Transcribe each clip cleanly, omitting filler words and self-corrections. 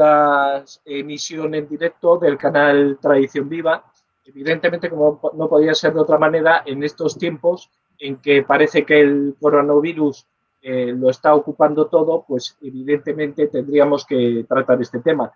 esta emisión en directo del canal Tradición Viva. Evidentemente, como no podía ser de otra manera, en estos tiempos en que parece que el coronavirus lo está ocupando todo, pues evidentemente tendríamos que tratar este tema.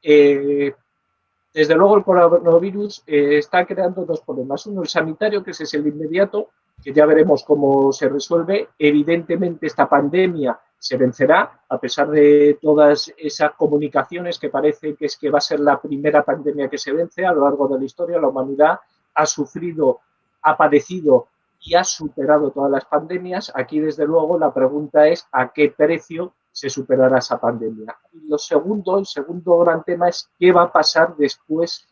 Desde luego el coronavirus está creando dos problemas. Uno, el sanitario, que ese es el inmediato, que ya veremos cómo se resuelve. Evidentemente esta pandemia se vencerá, a pesar de todas esas comunicaciones que parece que es que va a ser la primera pandemia que se vence a lo largo de la historia. La humanidad ha sufrido, ha padecido y ha superado todas las pandemias. Aquí, desde luego, la pregunta es a qué precio se superará esa pandemia. Y el segundo gran tema es qué va a pasar después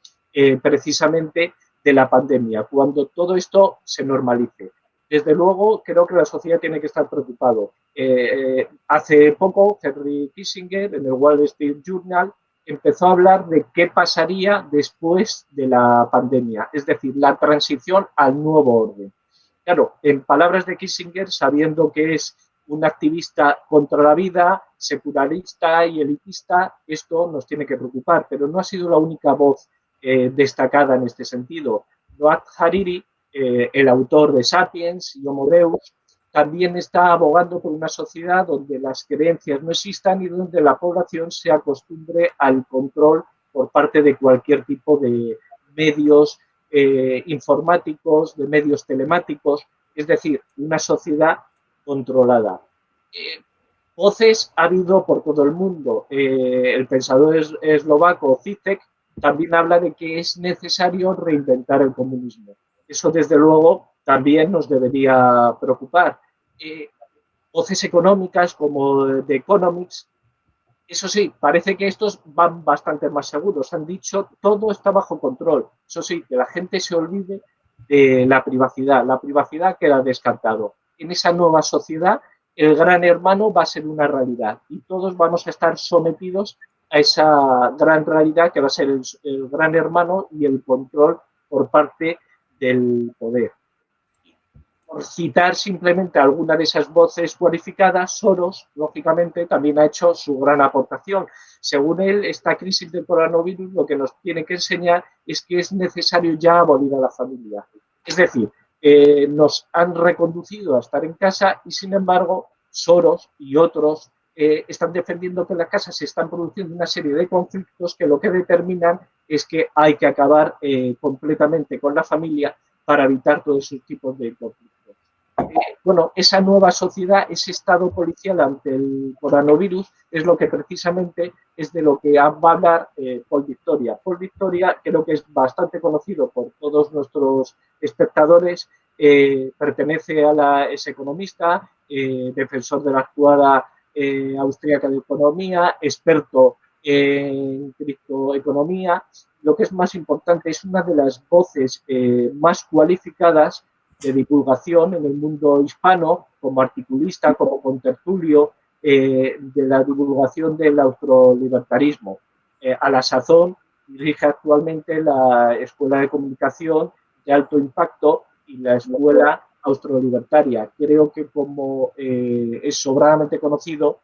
precisamente de la pandemia, cuando todo esto se normalice. Desde luego, creo que la sociedad tiene que estar preocupado. Hace poco, Henry Kissinger, en el Wall Street Journal, empezó a hablar de qué pasaría después de la pandemia, es decir, la transición al nuevo orden. Claro, en palabras de Kissinger, sabiendo que es un activista contra la vida, secularista y elitista, esto nos tiene que preocupar, pero no ha sido la única voz destacada en este sentido. Noah Hariri, el autor de Sapiens y Homo Deus, también está abogando por una sociedad donde las creencias no existan y donde la población se acostumbre al control por parte de cualquier tipo de medios informáticos, de medios telemáticos, es decir, una sociedad controlada. Voces ha habido por todo el mundo. El pensador eslovaco Zizek también habla de que es necesario reinventar el comunismo. Eso, desde luego, también nos debería preocupar. Voces económicas como The Economics, eso sí, parece que estos van bastante más seguros. Han dicho todo está bajo control. Eso sí, que la gente se olvide de la privacidad. La privacidad queda descartado. En esa nueva sociedad, el gran hermano va a ser una realidad y todos vamos a estar sometidos a esa gran realidad que va a ser el gran hermano y el control por parte del poder. Por citar simplemente alguna de esas voces cualificadas, Soros, lógicamente, también ha hecho su gran aportación. Según él, esta crisis del coronavirus lo que nos tiene que enseñar es que es necesario ya abolir a la familia. Es decir, nos han reconducido a estar en casa y, sin embargo, Soros y otros están defendiendo que en la casa se están produciendo una serie de conflictos que lo que determinan es que hay que acabar completamente con la familia para evitar todos esos tipos de conflictos. Bueno, esa nueva sociedad, ese estado policial ante el coronavirus, es lo que precisamente es de lo que va a hablar Paul Victoria. Paul Victoria creo que es bastante conocido por todos nuestros espectadores, pertenece es economista, defensor de la actual austríaca de economía, experto en criptoeconomía. Lo que es más importante, es una de las voces más cualificadas de divulgación en el mundo hispano, como articulista, como contertulio, de la divulgación del autolibertarismo. A la sazón, dirige actualmente la Escuela de Comunicación de Alto Impacto y la Escuela Austrolibertaria. Creo que, como es sobradamente conocido,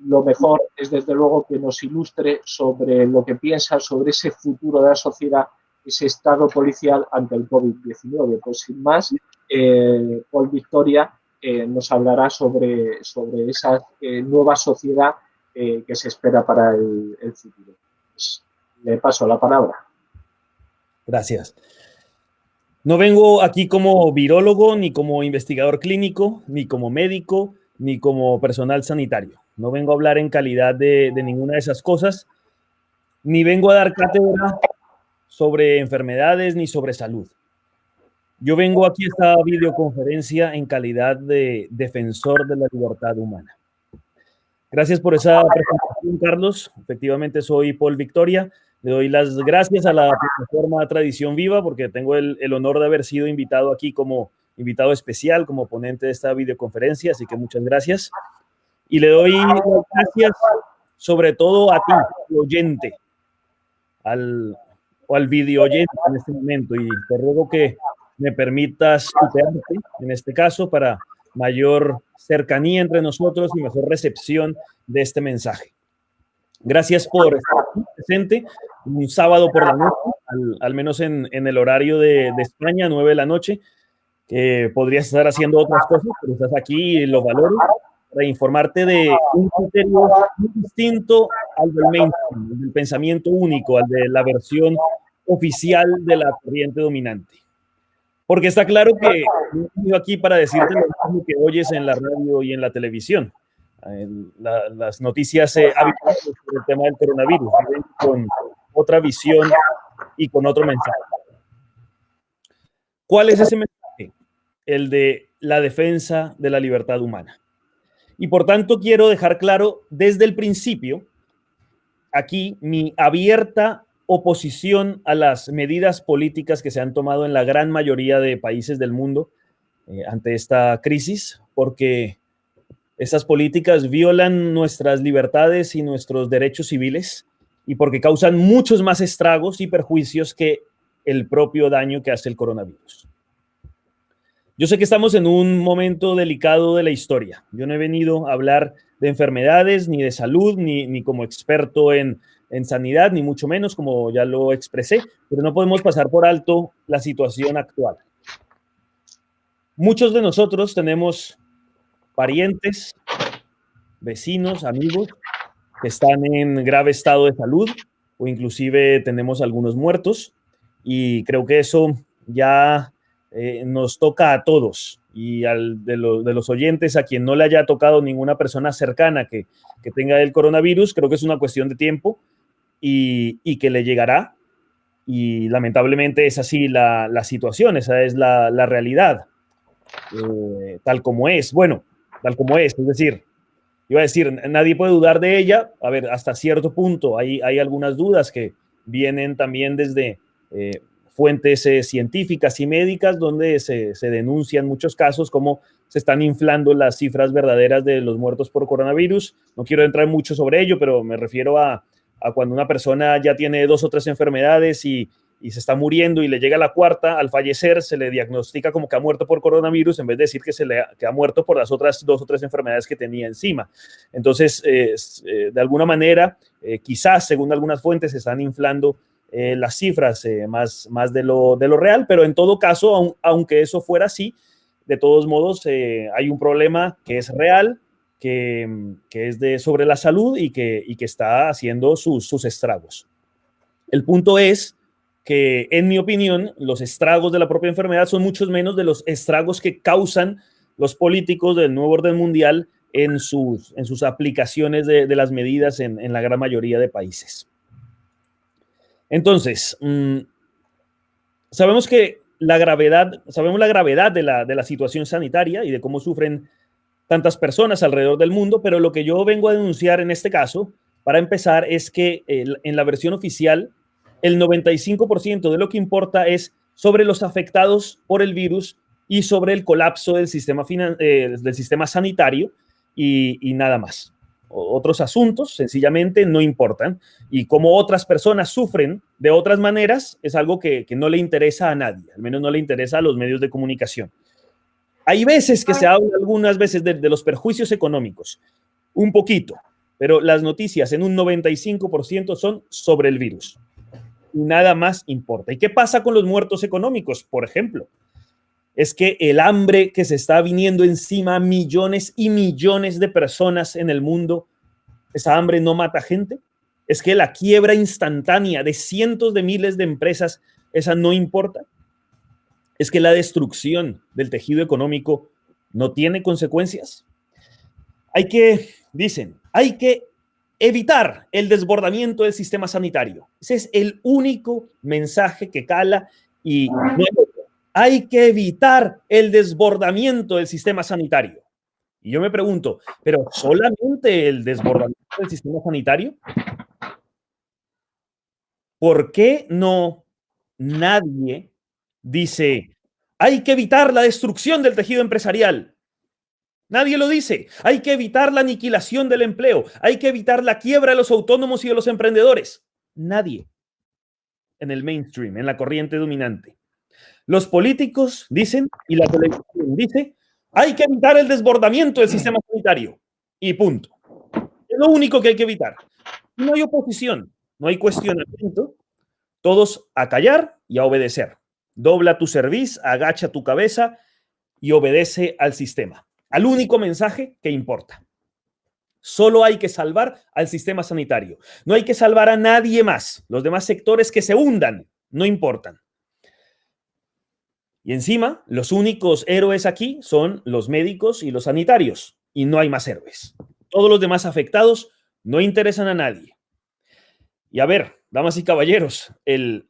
lo mejor es, desde luego, que nos ilustre sobre lo que piensa sobre ese futuro de la sociedad, ese estado policial ante el COVID-19. Pues, sin más, Paul Victoria nos hablará sobre esa nueva sociedad que se espera para el futuro. Pues, le paso la palabra. Gracias. No vengo aquí como virólogo, ni como investigador clínico, ni como médico, ni como personal sanitario. No vengo a hablar en calidad de ninguna de esas cosas, ni vengo a dar cátedra sobre enfermedades ni sobre salud. Yo vengo aquí a esta videoconferencia en calidad de defensor de la libertad humana. Gracias por esa presentación, Carlos. Efectivamente, soy Paul Victoria. Le doy las gracias a la plataforma Tradición Viva porque tengo el honor de haber sido invitado aquí como invitado especial, como ponente de esta videoconferencia, así que muchas gracias. Y le doy las gracias sobre todo a ti, oyente, al video oyente en este momento, y te ruego que me permitas tutearte en este caso para mayor cercanía entre nosotros y mejor recepción de este mensaje. Gracias por estar aquí presente un sábado por la noche, al menos en el horario de España, 9 de la noche, que podrías estar haciendo otras cosas, pero estás aquí y lo valoro para informarte de un criterio muy distinto al del mainstream, al del pensamiento único, al de la versión oficial de la corriente dominante. Porque está claro que no estoy aquí para decirte lo mismo que oyes en la radio y en la televisión. Las noticias habituales sobre el tema del coronavirus vienen con otra visión y con otro mensaje. ¿Cuál es ese mensaje? El de la defensa de la libertad humana. Y por tanto quiero dejar claro desde el principio aquí mi abierta oposición a las medidas políticas que se han tomado en la gran mayoría de países del mundo ante esta crisis, porque esas políticas violan nuestras libertades y nuestros derechos civiles y porque causan muchos más estragos y perjuicios que el propio daño que hace el coronavirus. Yo sé que estamos en un momento delicado de la historia. Yo no he venido a hablar de enfermedades, ni de salud, ni como experto en sanidad, ni mucho menos, como ya lo expresé, pero no podemos pasar por alto la situación actual. Muchos de nosotros tenemos parientes, vecinos, amigos que están en grave estado de salud o inclusive tenemos algunos muertos y creo que eso ya nos toca a todos y de los oyentes a quien no le haya tocado ninguna persona cercana que tenga el coronavirus, creo que es una cuestión de tiempo y que le llegará y lamentablemente es así la situación, esa es la realidad, tal como es. Bueno, tal como es decir, iba a decir, nadie puede dudar de ella. A ver, hasta cierto punto hay algunas dudas que vienen también desde fuentes científicas y médicas donde se denuncian muchos casos como se están inflando las cifras verdaderas de los muertos por coronavirus. No quiero entrar mucho sobre ello, pero me refiero a cuando una persona ya tiene 2 o 3 enfermedades y se está muriendo y le llega la cuarta, al fallecer se le diagnostica como que ha muerto por coronavirus en vez de decir que ha muerto por las otras 2 o 3 enfermedades que tenía encima. Entonces, de alguna manera, quizás, según algunas fuentes, se están inflando las cifras más de lo real, pero en todo caso, aunque eso fuera así, de todos modos, hay un problema que es real, que es sobre la salud y que está haciendo sus estragos. El punto es que, en mi opinión, los estragos de la propia enfermedad son muchos menos de los estragos que causan los políticos del nuevo orden mundial en sus aplicaciones de las medidas en la gran mayoría de países. Entonces, sabemos la gravedad de la situación sanitaria y de cómo sufren tantas personas alrededor del mundo, pero lo que yo vengo a denunciar en este caso, para empezar, es que en la versión oficial, el 95% de lo que importa es sobre los afectados por el virus y sobre el colapso del sistema sanitario y nada más. Otros asuntos sencillamente no importan y cómo otras personas sufren de otras maneras es algo que no le interesa a nadie, al menos no le interesa a los medios de comunicación. Hay veces que se habla algunas veces de los perjuicios económicos, un poquito, pero las noticias en un 95% son sobre el virus. Y nada más importa. ¿Y qué pasa con los muertos económicos? Por ejemplo, es que el hambre que se está viniendo encima a millones y millones de personas en el mundo, esa hambre no mata gente. Es que la quiebra instantánea de cientos de miles de empresas, esa no importa. Es que la destrucción del tejido económico no tiene consecuencias. Hay que evitar el desbordamiento del sistema sanitario. Ese es el único mensaje que cala y no hay otro. Hay que evitar el desbordamiento del sistema sanitario. Y yo me pregunto, ¿pero solamente el desbordamiento del sistema sanitario? ¿Por qué no nadie dice, hay que evitar la destrucción del tejido empresarial? Nadie lo dice. Hay que evitar la aniquilación del empleo. Hay que evitar la quiebra de los autónomos y de los emprendedores. Nadie en el mainstream, en la corriente dominante. Los políticos dicen y la televisión dice, hay que evitar el desbordamiento del sistema sanitario. Y punto. Es lo único que hay que evitar. No hay oposición, no hay cuestionamiento, todos a callar y a obedecer. Dobla tu cerviz, agacha tu cabeza y obedece al sistema, al único mensaje que importa. Solo hay que salvar al sistema sanitario. No hay que salvar a nadie más. Los demás sectores que se hundan no importan. Y encima, los únicos héroes aquí son los médicos y los sanitarios. Y no hay más héroes. Todos los demás afectados no interesan a nadie. Y a ver, damas y caballeros, el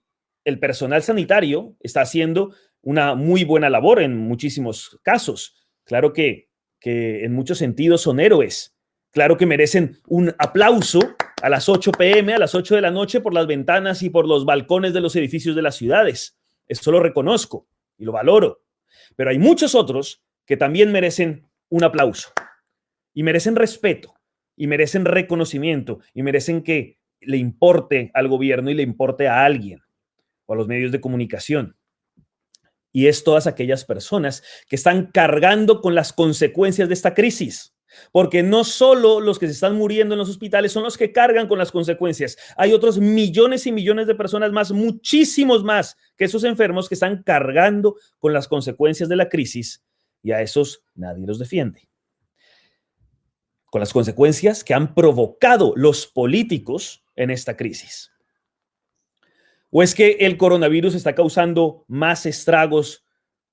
personal sanitario está haciendo una muy buena labor en muchísimos casos. Claro que en muchos sentidos son héroes. Claro que merecen un aplauso a las 8 p.m., a las 8 de la noche, por las ventanas y por los balcones de los edificios de las ciudades. Eso lo reconozco y lo valoro. Pero hay muchos otros que también merecen un aplauso y merecen respeto y merecen reconocimiento y merecen que le importe al gobierno y le importe a alguien o a los medios de comunicación. Y es todas aquellas personas que están cargando con las consecuencias de esta crisis. Porque no solo los que se están muriendo en los hospitales son los que cargan con las consecuencias. Hay otros millones y millones de personas más, muchísimos más que esos enfermos que están cargando con las consecuencias de la crisis, y a esos nadie los defiende. Con las consecuencias que han provocado los políticos en esta crisis. ¿O es que el coronavirus está causando más estragos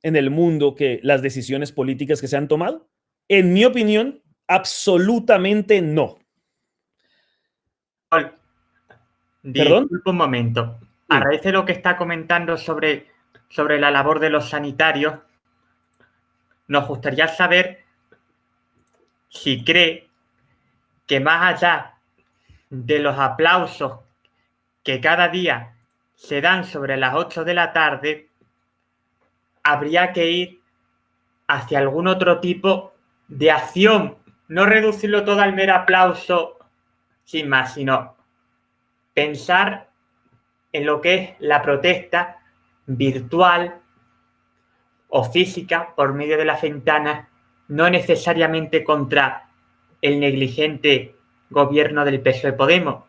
en el mundo que las decisiones políticas que se han tomado? En mi opinión, absolutamente no. ¿Perdón? Disculpa un momento. A raíz de lo que está comentando sobre la labor de los sanitarios, nos gustaría saber si cree que más allá de los aplausos que cada día se dan sobre las 8 de la tarde, habría que ir hacia algún otro tipo de acción, no reducirlo todo al mero aplauso sin más, sino pensar en lo que es la protesta virtual o física por medio de las ventanas, no necesariamente contra el negligente gobierno del PSOE Podemos,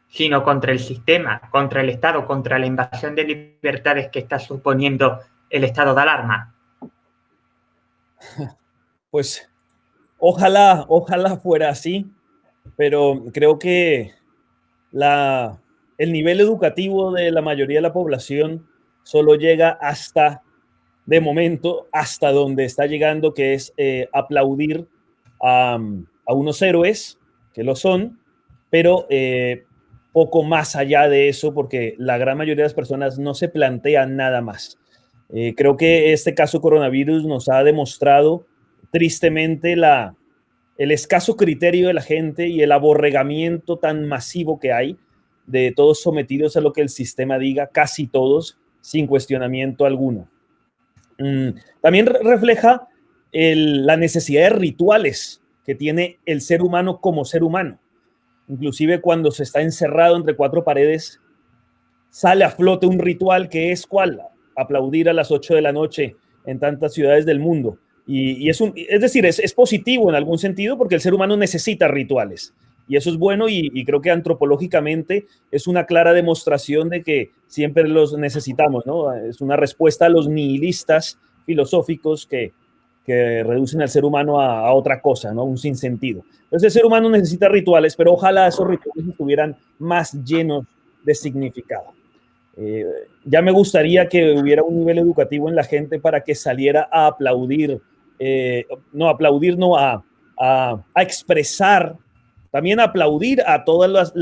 sino contra el sistema, contra el Estado, contra la invasión de libertades que está suponiendo el estado de alarma. Pues ojalá fuera así, pero creo que el nivel educativo de la mayoría de la población solo llega hasta, de momento, hasta donde está llegando, que es aplaudir a unos héroes, que lo son, pero poco más allá de eso, porque la gran mayoría de las personas no se plantean nada más. Creo que este caso coronavirus nos ha demostrado tristemente el escaso criterio de la gente y el aborregamiento tan masivo que hay de todos sometidos a lo que el sistema diga, casi todos, sin cuestionamiento alguno. También refleja la necesidad de rituales que tiene el ser humano como ser humano. Inclusive cuando se está encerrado entre cuatro paredes, sale a flote un ritual que es ¿cuál? Aplaudir a las 8 de la noche en tantas ciudades del mundo. Y es decir, es positivo en algún sentido porque el ser humano necesita rituales. Y eso es bueno y creo que antropológicamente es una clara demostración de que siempre los necesitamos, ¿no? Es una respuesta a los nihilistas filosóficos que reducen al ser humano a otra cosa, ¿no? Un sinsentido. Entonces el ser humano necesita rituales, pero ojalá esos rituales estuvieran más llenos de significado. Ya me gustaría que hubiera un nivel educativo en la gente para que saliera a aplaudir, a expresar, también a aplaudir a todas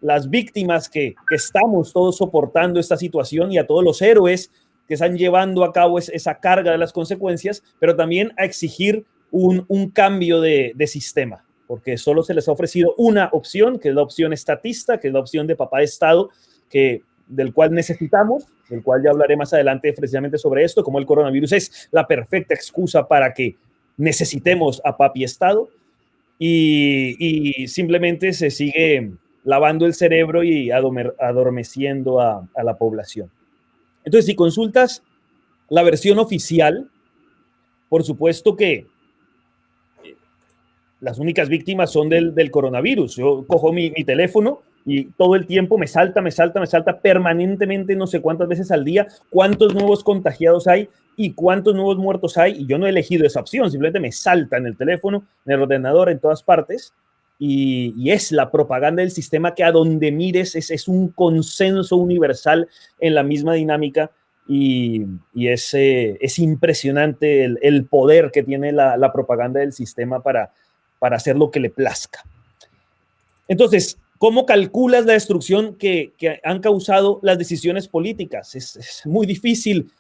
las víctimas que estamos todos soportando esta situación y a todos los héroes que están llevando a cabo esa carga de las consecuencias, pero también a exigir un cambio de sistema, porque solo se les ha ofrecido una opción, que es la opción estatista, que es la opción de papá de Estado, del cual necesitamos, del cual ya hablaré más adelante precisamente sobre esto, como el coronavirus es la perfecta excusa para que necesitemos a papi Estado, y simplemente se sigue lavando el cerebro y adormeciendo a la población. Entonces, si consultas la versión oficial, por supuesto que las únicas víctimas son del coronavirus. Yo cojo mi teléfono y todo el tiempo me salta permanentemente, no sé cuántas veces al día, cuántos nuevos contagiados hay y cuántos nuevos muertos hay. Y yo no he elegido esa opción, simplemente me salta en el teléfono, en el ordenador, en todas partes. Y es la propaganda del sistema que a donde mires es un consenso universal en la misma dinámica. Y es impresionante el poder que tiene la propaganda del sistema para hacer lo que le plazca. Entonces, ¿cómo calculas la destrucción que han causado las decisiones políticas? Es muy difícil.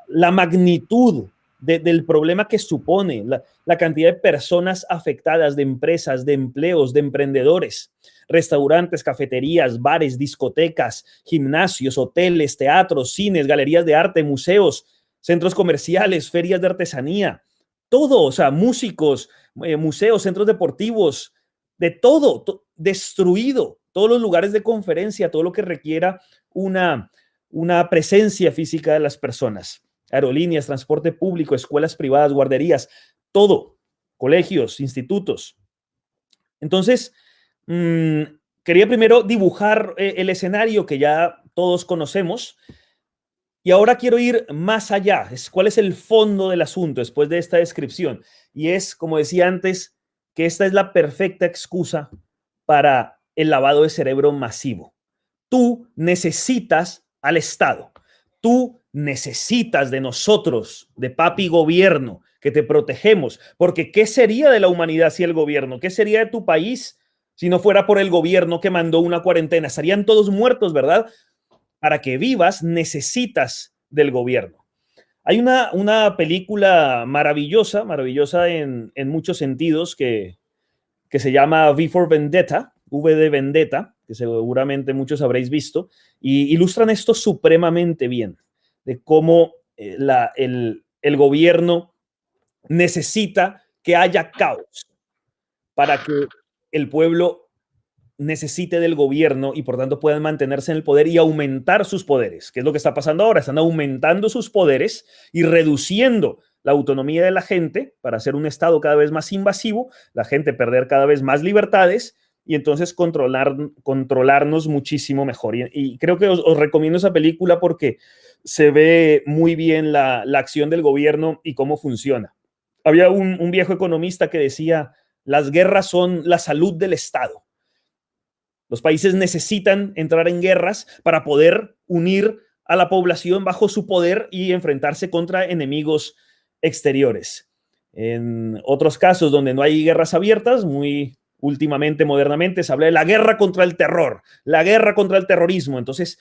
La magnitud del problema que supone, la cantidad de personas afectadas, de empresas, de empleos, de emprendedores, restaurantes, cafeterías, bares, discotecas, gimnasios, hoteles, teatros, cines, galerías de arte, museos, centros comerciales, ferias de artesanía, todo, o sea, músicos, museos, centros deportivos, de todo, destruido, todos los lugares de conferencia, todo lo que requiera una presencia física de las personas, aerolíneas, transporte público, escuelas privadas, guarderías, todo, colegios, institutos. Entonces, quería primero dibujar el escenario que ya todos conocemos y ahora quiero ir más allá. ¿Cuál es el fondo del asunto después de esta descripción? Y es, como decía antes, que esta es la perfecta excusa para el lavado de cerebro masivo. Tú necesitas al Estado. Tú necesitas de nosotros, de papi gobierno, que te protegemos. Porque ¿qué sería de la humanidad si el gobierno? ¿Qué sería de tu país si no fuera por el gobierno que mandó una cuarentena? Estarían todos muertos, ¿verdad? Para que vivas necesitas del gobierno. Hay una película maravillosa en muchos sentidos que se llama V for Vendetta, V de Vendetta, que seguramente muchos habréis visto, y ilustran esto supremamente bien, de cómo el gobierno necesita que haya caos para que el pueblo necesite del gobierno y por tanto puedan mantenerse en el poder y aumentar sus poderes, que es lo que está pasando ahora. Están aumentando sus poderes y reduciendo la autonomía de la gente para hacer un Estado cada vez más invasivo, la gente perder cada vez más libertades y entonces controlarnos muchísimo mejor. Y creo que os recomiendo esa película porque se ve muy bien la acción del gobierno y cómo funciona. Había un viejo economista que decía, las guerras son la salud del Estado. Los países necesitan entrar en guerras para poder unir a la población bajo su poder y enfrentarse contra enemigos exteriores. En otros casos donde no hay guerras abiertas, muy últimamente, modernamente, se habla de la guerra contra el terror, la guerra contra el terrorismo. Entonces,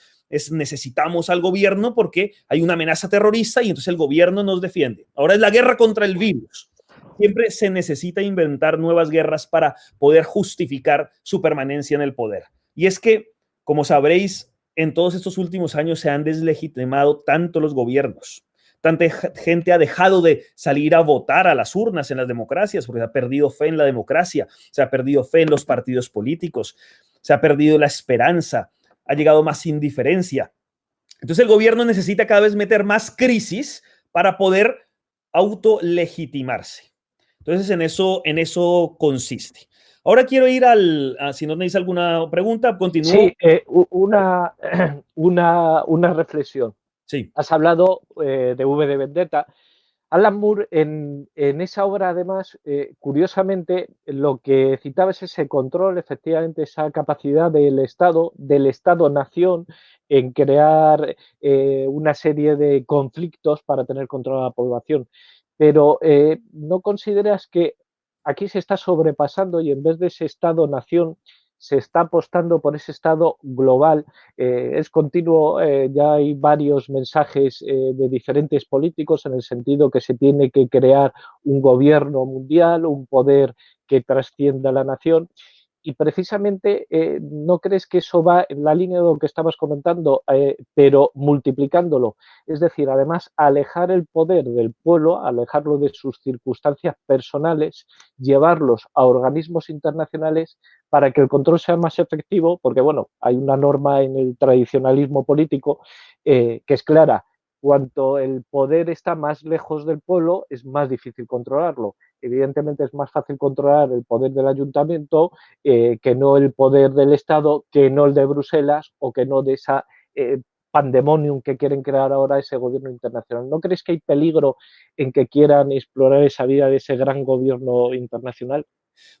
necesitamos al gobierno porque hay una amenaza terrorista y entonces el gobierno nos defiende. Ahora es la guerra contra el virus. Siempre se necesita inventar nuevas guerras para poder justificar su permanencia en el poder. Y es que, como sabréis, en todos estos últimos años se han deslegitimado tanto los gobiernos. Tanta gente ha dejado de salir a votar a las urnas en las democracias porque se ha perdido fe en la democracia, se ha perdido fe en los partidos políticos, se ha perdido la esperanza, ha llegado más indiferencia. Entonces el gobierno necesita cada vez meter más crisis para poder autolegitimarse. Entonces, en eso consiste. Ahora quiero ir si no tenéis alguna pregunta, continúo. Sí, una reflexión. Sí. Has hablado de V de Vendetta. Alan Moore, en esa obra, además, curiosamente, lo que citaba es ese control, efectivamente, esa capacidad del Estado-nación, en crear una serie de conflictos para tener control a la población. Pero ¿no consideras que aquí se está sobrepasando y en vez de ese Estado-nación se está apostando por ese Estado global? Es continuo, ya hay varios mensajes de diferentes políticos en el sentido que se tiene que crear un gobierno mundial, un poder que trascienda la nación. Y precisamente, ¿no crees que eso va en la línea de lo que estabas comentando, pero multiplicándolo? Es decir, además, alejar el poder del pueblo, alejarlo de sus circunstancias personales, llevarlos a organismos internacionales para que el control sea más efectivo, porque, bueno, hay una norma en el tradicionalismo político que es clara. Cuanto el poder está más lejos del pueblo, es más difícil controlarlo. evidentemente es más fácil controlar el poder del ayuntamiento que no el poder del Estado, que no el de Bruselas o que no de esa pandemonium que quieren crear ahora ese gobierno internacional. ¿No crees que hay peligro en que quieran explorar esa vía de ese gran gobierno internacional?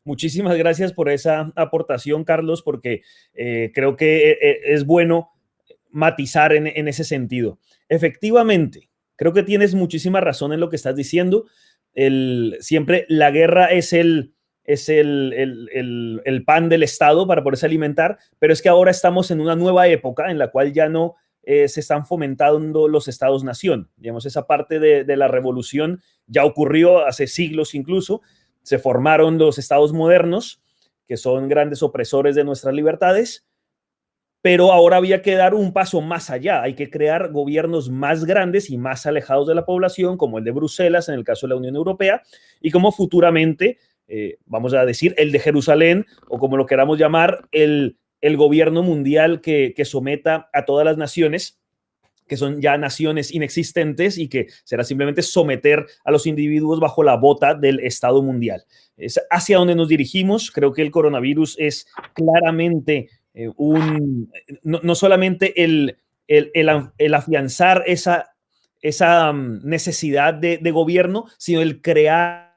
Muchísimas gracias por esa aportación, Carlos, porque creo que es bueno matizar en ese sentido. Efectivamente, creo que tienes muchísima razón en lo que estás diciendo. Siempre la guerra es el pan del Estado para poderse alimentar, pero es que ahora estamos en una nueva época en la cual ya no se están fomentando los estados-nación. Digamos, esa parte de la revolución ya ocurrió hace siglos incluso. Se formaron los estados modernos, que son grandes opresores de nuestras libertades, pero ahora había que dar un paso más allá. Hay que crear gobiernos más grandes y más alejados de la población, como el de Bruselas, en el caso de la Unión Europea, y como futuramente, vamos a decir, el de Jerusalén, o como lo queramos llamar, el gobierno mundial que someta a todas las naciones, que son ya naciones inexistentes y que será simplemente someter a los individuos bajo la bota del Estado mundial. Es hacia donde nos dirigimos. Creo que el coronavirus es claramente no solamente el afianzar esa necesidad de gobierno, sino el crear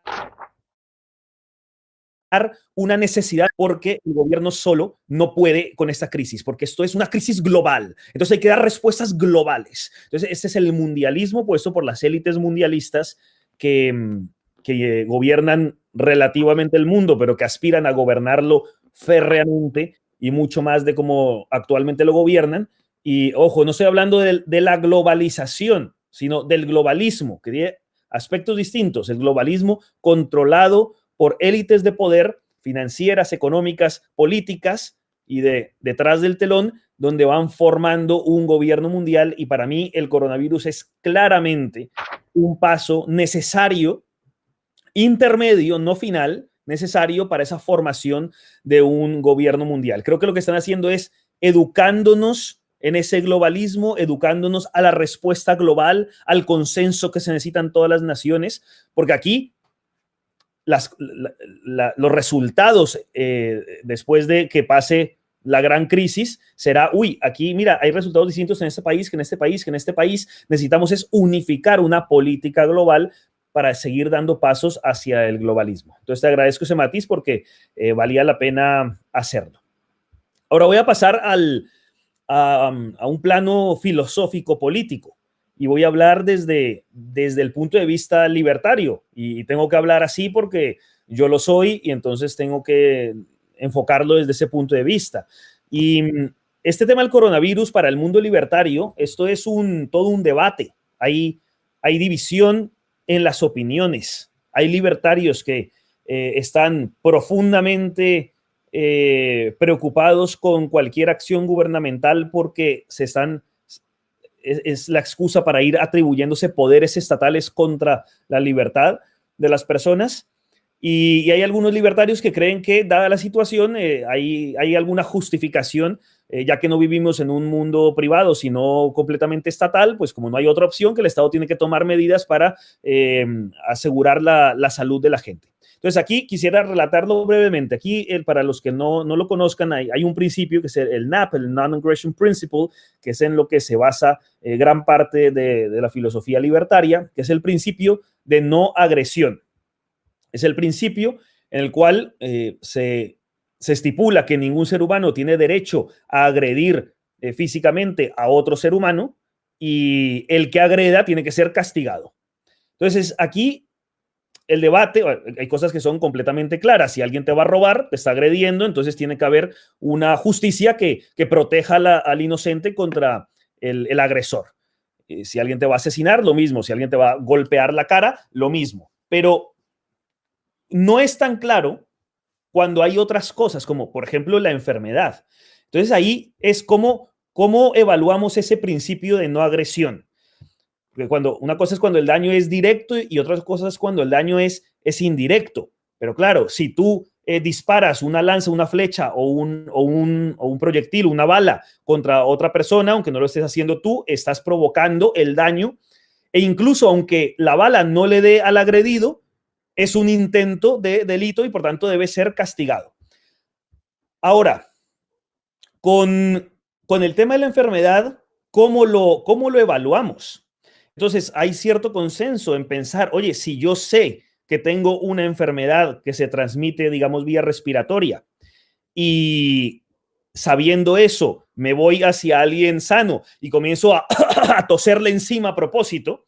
una necesidad, porque el gobierno solo no puede con esta crisis, porque esto es una crisis global. Entonces hay que dar respuestas globales. Entonces este es el mundialismo puesto por las élites mundialistas que gobiernan relativamente el mundo, pero que aspiran a gobernarlo férreamente y mucho más de cómo actualmente lo gobiernan. Y ojo, no estoy hablando de la globalización, sino del globalismo, que tiene aspectos distintos. El globalismo controlado por élites de poder financieras, económicas, políticas, y detrás del telón, donde van formando un gobierno mundial. Y para mí el coronavirus es claramente un paso necesario, intermedio, no final, necesario para esa formación de un gobierno mundial. Creo que lo que están haciendo es educándonos en ese globalismo, educándonos a la respuesta global, al consenso que se necesitan todas las naciones, porque aquí los resultados después de que pase la gran crisis será, aquí mira, hay resultados distintos en este país, que en este país, que en este país. Necesitamos es unificar una política global para seguir dando pasos hacia el globalismo. Entonces te agradezco ese matiz porque valía la pena hacerlo. Ahora voy a pasar a un plano filosófico político. Y voy a hablar desde el punto de vista libertario. Y tengo que hablar así porque yo lo soy, y entonces tengo que enfocarlo desde ese punto de vista. Y este tema del coronavirus para el mundo libertario, esto es todo un debate. Hay división en las opiniones. Hay libertarios que están profundamente preocupados con cualquier acción gubernamental porque es la excusa para ir atribuyéndose poderes estatales contra la libertad de las personas. Y hay algunos libertarios que creen que, dada la situación, hay alguna justificación, ya que no vivimos en un mundo privado, sino completamente estatal, pues como no hay otra opción, que el Estado tiene que tomar medidas para asegurar la salud de la gente. Entonces aquí quisiera relatarlo brevemente. Aquí, para los que no lo conozcan, hay un principio que es el NAP, el Non-Aggression Principle, que es en lo que se basa gran parte de la filosofía libertaria, que es el principio de no agresión. Es el principio en el cual se estipula que ningún ser humano tiene derecho a agredir físicamente a otro ser humano, y el que agreda tiene que ser castigado. Entonces aquí el debate, hay cosas que son completamente claras. Si alguien te va a robar, te está agrediendo, entonces tiene que haber una justicia que proteja al inocente contra el agresor. Si alguien te va a asesinar, lo mismo. Si alguien te va a golpear la cara, lo mismo. Pero no es tan claro cuando hay otras cosas, como por ejemplo la enfermedad. Entonces ahí es cómo evaluamos ese principio de no agresión. Porque una cosa es cuando el daño es directo y otra cosa es cuando el daño es indirecto. Pero claro, si tú disparas una lanza, una flecha o un proyectil, una bala contra otra persona, aunque no lo estés haciendo tú, estás provocando el daño. E incluso aunque la bala no le dé al agredido, es un intento de delito y por tanto debe ser castigado. Ahora, con el tema de la enfermedad, ¿cómo lo evaluamos? Entonces, hay cierto consenso en pensar, oye, si yo sé que tengo una enfermedad que se transmite, digamos, vía respiratoria, y sabiendo eso, me voy hacia alguien sano y comienzo a toserle encima a propósito,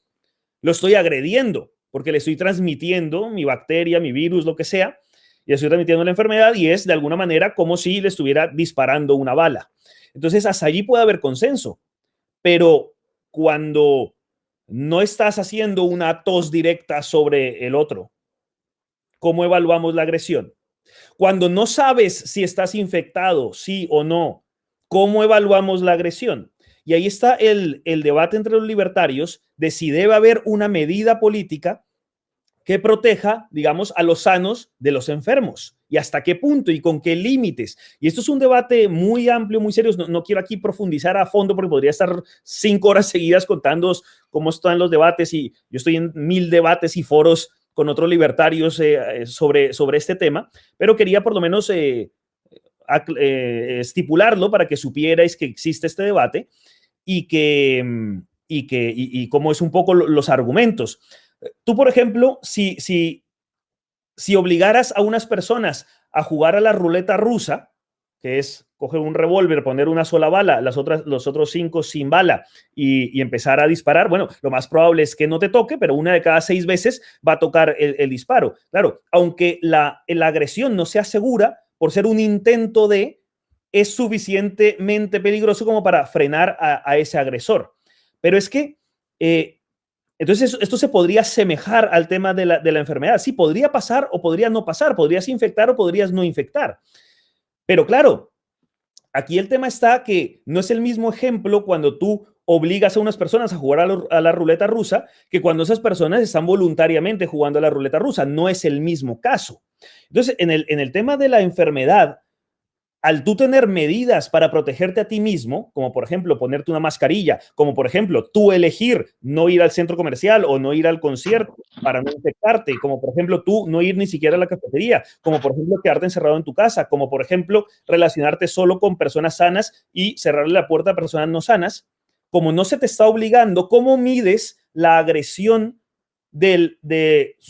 lo estoy agrediendo porque le estoy transmitiendo mi bacteria, mi virus, lo que sea, y le estoy transmitiendo la enfermedad y es de alguna manera como si le estuviera disparando una bala. Entonces, hasta allí puede haber consenso, pero cuando no estás haciendo una tos directa sobre el otro, ¿cómo evaluamos la agresión? Cuando no sabes si estás infectado, sí o no, ¿cómo evaluamos la agresión? Y ahí está el debate entre los libertarios de si debe haber una medida política que proteja, digamos, a los sanos de los enfermos y hasta qué punto y con qué límites. Y esto es un debate muy amplio, muy serio. No quiero aquí profundizar a fondo porque podría estar 5 horas seguidas contando cómo están los debates y yo estoy en 1000 debates y foros con otros libertarios sobre este tema, pero quería por lo menos estipularlo para que supierais que existe este debate y cómo es un poco los argumentos. Tú, por ejemplo, si obligaras a unas personas a jugar a la ruleta rusa, que es coger un revólver, poner una sola bala, los otros 5 sin bala y empezar a disparar, bueno, lo más probable es que no te toque, pero una de cada 6 veces va a tocar el disparo. Claro, aunque la agresión no sea segura, por ser un intento es suficientemente peligroso como para frenar a ese agresor. Pero es que entonces, esto se podría asemejar al tema de la enfermedad. Sí, podría pasar o podría no pasar. Podrías infectar o podrías no infectar. Pero claro, aquí el tema está que no es el mismo ejemplo cuando tú obligas a unas personas a jugar a la ruleta rusa que cuando esas personas están voluntariamente jugando a la ruleta rusa. No es el mismo caso. Entonces, en el tema de la enfermedad, al tú tener medidas para protegerte a ti mismo, como por ejemplo ponerte una mascarilla, como por ejemplo tú elegir no ir al centro comercial o no ir al concierto para no infectarte, como por ejemplo tú no ir ni siquiera a la cafetería, como por ejemplo quedarte encerrado en tu casa, como por ejemplo relacionarte solo con personas sanas y cerrarle la puerta a personas no sanas, como no se te está obligando, ¿cómo mides la agresión de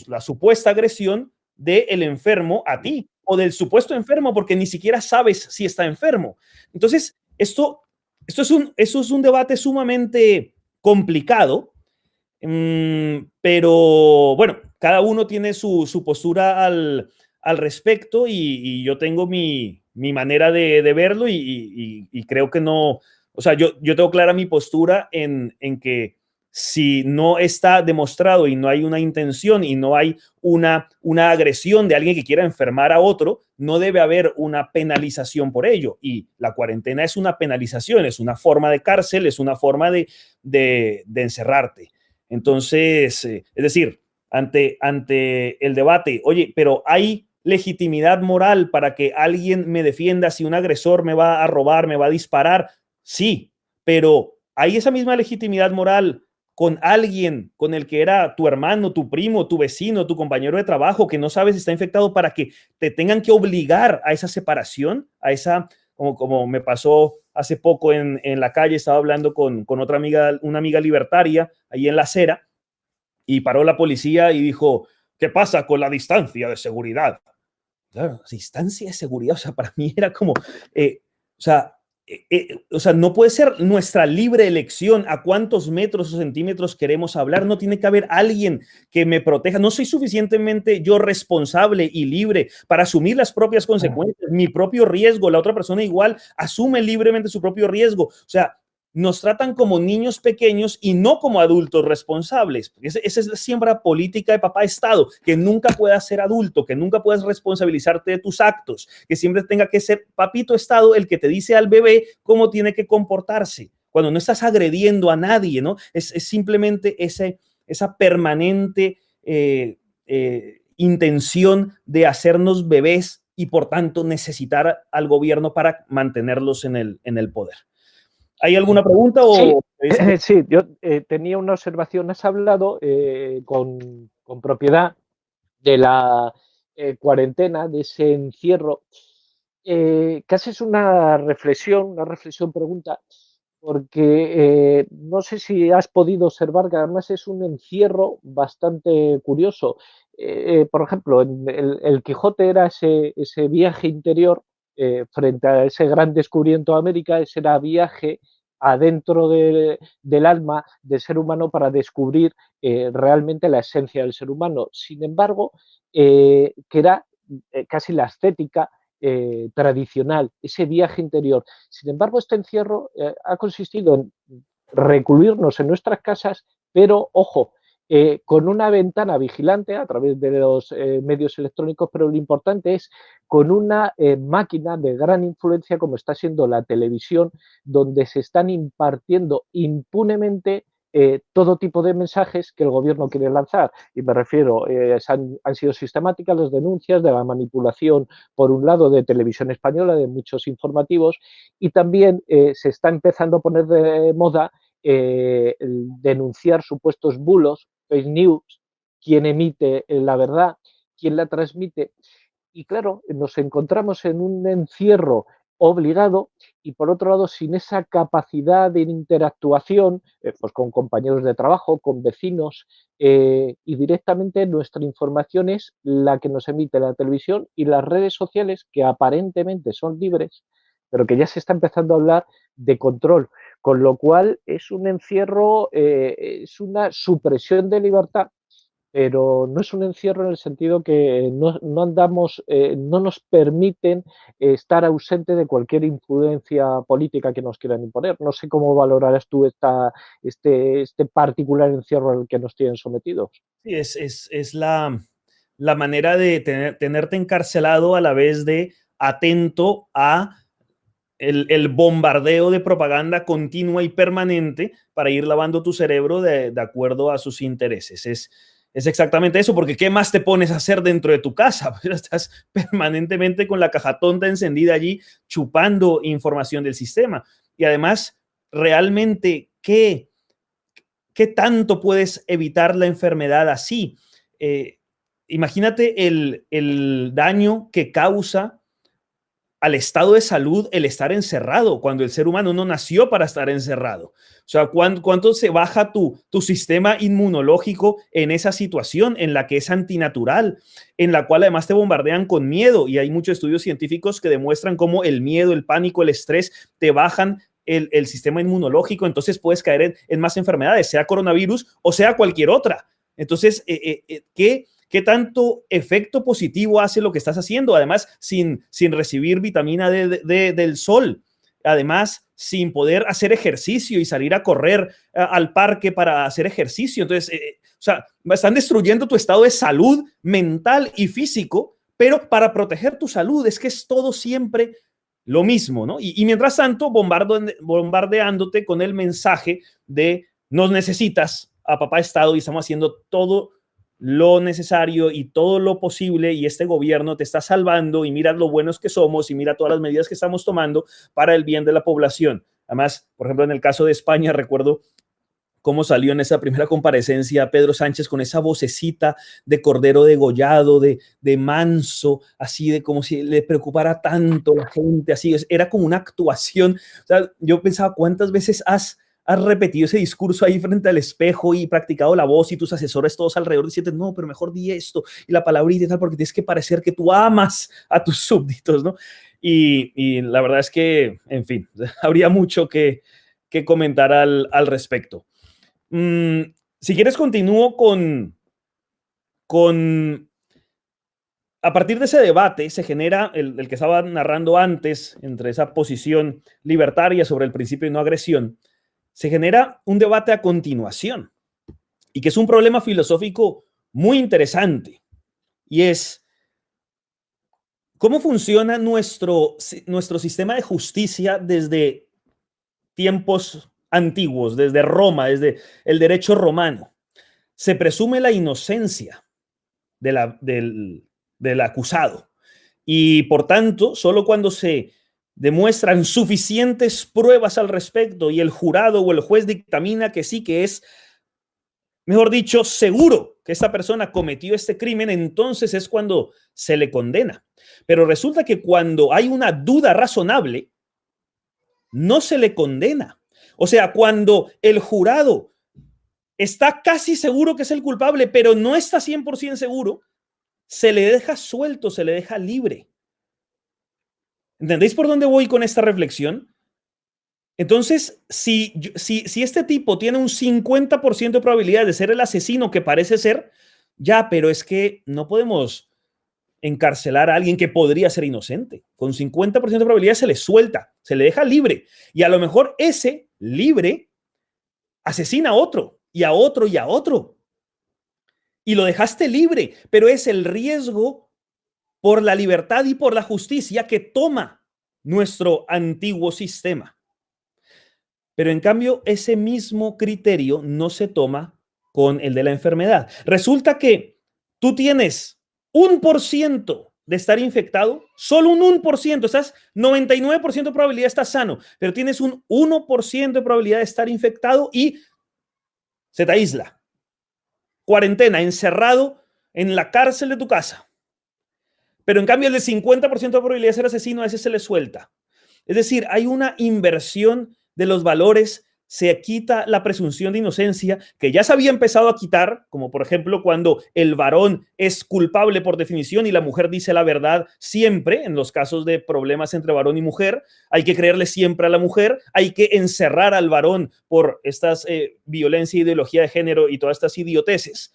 la supuesta agresión del enfermo a ti? O del supuesto enfermo, porque ni siquiera sabes si está enfermo. Entonces, eso es un debate sumamente complicado, pero bueno, cada uno tiene su postura al respecto y yo tengo mi manera de verlo y creo que no, o sea, yo tengo clara mi postura en que si no está demostrado y no hay una intención y no hay una agresión de alguien que quiera enfermar a otro, no debe haber una penalización por ello. Y la cuarentena es una penalización, es una forma de cárcel, es una forma de encerrarte. Entonces, es decir, ante el debate, oye, pero hay legitimidad moral para que alguien me defienda si un agresor me va a robar, me va a disparar. Sí, pero hay esa misma legitimidad moral con alguien con el que era tu hermano, tu primo, tu vecino, tu compañero de trabajo, que no sabes si está infectado para que te tengan que obligar a esa separación, a esa, como me pasó hace poco en la calle, estaba hablando con otra amiga, una amiga libertaria, ahí en la acera, y paró la policía y dijo, ¿qué pasa con la distancia de seguridad? Claro, distancia de seguridad, o sea, para mí era como, o sea, no puede ser nuestra libre elección a cuántos metros o centímetros queremos hablar. No tiene que haber alguien que me proteja. No soy suficientemente yo responsable y libre para asumir las propias consecuencias, mi propio riesgo. La otra persona igual asume libremente su propio riesgo. O sea, nos tratan como niños pequeños y no como adultos responsables. Esa es la siembra política de papá Estado, que nunca puedas ser adulto, que nunca puedas responsabilizarte de tus actos, que siempre tenga que ser papito Estado el que te dice al bebé cómo tiene que comportarse, cuando no estás agrediendo a nadie, ¿no? Es simplemente esa permanente intención de hacernos bebés y por tanto necesitar al gobierno para mantenerlos en el poder. ¿Hay alguna pregunta? O... Sí, yo tenía una observación. Has hablado con propiedad de la cuarentena, de ese encierro, casi es una reflexión pregunta, porque no sé si has podido observar que además es un encierro bastante curioso. Por ejemplo, el Quijote era ese viaje interior frente a ese gran descubrimiento de América, ese era viaje adentro del alma del ser humano para descubrir realmente la esencia del ser humano. Sin embargo, que era casi la estética tradicional, ese viaje interior. Sin embargo, este encierro ha consistido en recluirnos en nuestras casas, pero, ojo, con una ventana vigilante a través de los medios electrónicos, pero lo importante es con una máquina de gran influencia como está siendo la televisión, donde se están impartiendo impunemente todo tipo de mensajes que el gobierno quiere lanzar. Y me refiero, han sido sistemáticas las denuncias de la manipulación, por un lado, de Televisión Española, de muchos informativos, y también se está empezando a poner de moda denunciar supuestos bulos, fake news, quién emite la verdad, quién la transmite. Y claro, nos encontramos en un encierro obligado y por otro lado sin esa capacidad de interactuación pues con compañeros de trabajo, con vecinos y directamente nuestra información es la que nos emite la televisión y las redes sociales que aparentemente son libres, pero que ya se está empezando a hablar de control, con lo cual es un encierro, es una supresión de libertad, pero no es un encierro en el sentido que no andamos, no nos permiten estar ausente de cualquier influencia política que nos quieran imponer. No sé cómo valorarás tú este particular encierro al que nos tienen sometidos. Sí, es la manera de tenerte encarcelado a la vez de atento a el bombardeo de propaganda continua y permanente para ir lavando tu cerebro de acuerdo a sus intereses. Es exactamente eso, porque ¿qué más te pones a hacer dentro de tu casa? Pues estás permanentemente con la caja tonta encendida allí, chupando información del sistema. Y además, realmente, ¿qué tanto puedes evitar la enfermedad así? Imagínate el daño que causa al estado de salud el estar encerrado, cuando el ser humano no nació para estar encerrado. O sea, ¿cuánto se baja tu sistema inmunológico en esa situación en la que es antinatural, en la cual además te bombardean con miedo? Y hay muchos estudios científicos que demuestran cómo el miedo, el pánico, el estrés te bajan el sistema inmunológico, entonces puedes caer en más enfermedades, sea coronavirus o sea cualquier otra. Entonces, ¿qué tanto efecto positivo hace lo que estás haciendo? Además, sin recibir vitamina D del sol. Además, sin poder hacer ejercicio y salir a correr al parque para hacer ejercicio. Entonces, o sea, están destruyendo tu estado de salud mental y físico, pero para proteger tu salud es que es todo siempre lo mismo, ¿no? Y mientras tanto, bombardeándote con el mensaje de nos necesitas a papá Estado y estamos haciendo todo lo necesario y todo lo posible y este gobierno te está salvando y mira lo buenos que somos y mira todas las medidas que estamos tomando para el bien de la población. Además, por ejemplo, en el caso de España, recuerdo cómo salió en esa primera comparecencia Pedro Sánchez con esa vocecita de cordero degollado, de manso, así de como si le preocupara tanto la gente, así, era como una actuación. O sea, yo pensaba, ¿cuántas veces has repetido ese discurso ahí frente al espejo y practicado la voz y tus asesores todos alrededor diciendo, no, pero mejor di esto y la palabrita y tal, porque tienes que parecer que tú amas a tus súbditos, ¿no? Y la verdad es que, en fin, habría mucho que comentar al respecto. Si quieres, continúo a partir de ese debate se genera el que estaba narrando antes entre esa posición libertaria sobre el principio de no agresión. Se genera un debate a continuación y que es un problema filosófico muy interesante y es cómo funciona nuestro sistema de justicia desde tiempos antiguos, desde Roma, desde el derecho romano. Se presume la inocencia del acusado y por tanto solo cuando se demuestran suficientes pruebas al respecto y el jurado o el juez dictamina que sí, que es, mejor dicho, seguro que esta persona cometió este crimen, entonces es cuando se le condena. Pero resulta que cuando hay una duda razonable, no se le condena. O sea, cuando el jurado está casi seguro que es el culpable, pero no está 100% seguro, se le deja suelto, se le deja libre. ¿Entendéis por dónde voy con esta reflexión? Entonces, si este tipo tiene un 50% de probabilidad de ser el asesino que parece ser, ya, pero es que no podemos encarcelar a alguien que podría ser inocente. Con 50% de probabilidad se le suelta, se le deja libre. Y a lo mejor ese libre asesina a otro y a otro y a otro. Y lo dejaste libre, pero es el riesgo por la libertad y por la justicia que toma nuestro antiguo sistema. Pero en cambio, ese mismo criterio no se toma con el de la enfermedad. Resulta que tú tienes 1% de estar infectado, solo un 1%, estás 99% de probabilidad estás sano, pero tienes un 1% de probabilidad de estar infectado y se te aísla. Cuarentena, encerrado en la cárcel de tu casa. Pero en cambio el de 50% de probabilidad de ser asesino, a ese se le suelta. Es decir, hay una inversión de los valores, se quita la presunción de inocencia que ya se había empezado a quitar, como por ejemplo cuando el varón es culpable por definición y la mujer dice la verdad siempre, en los casos de problemas entre varón y mujer, hay que creerle siempre a la mujer, hay que encerrar al varón por estas violencia, ideología de género y todas estas idioteces,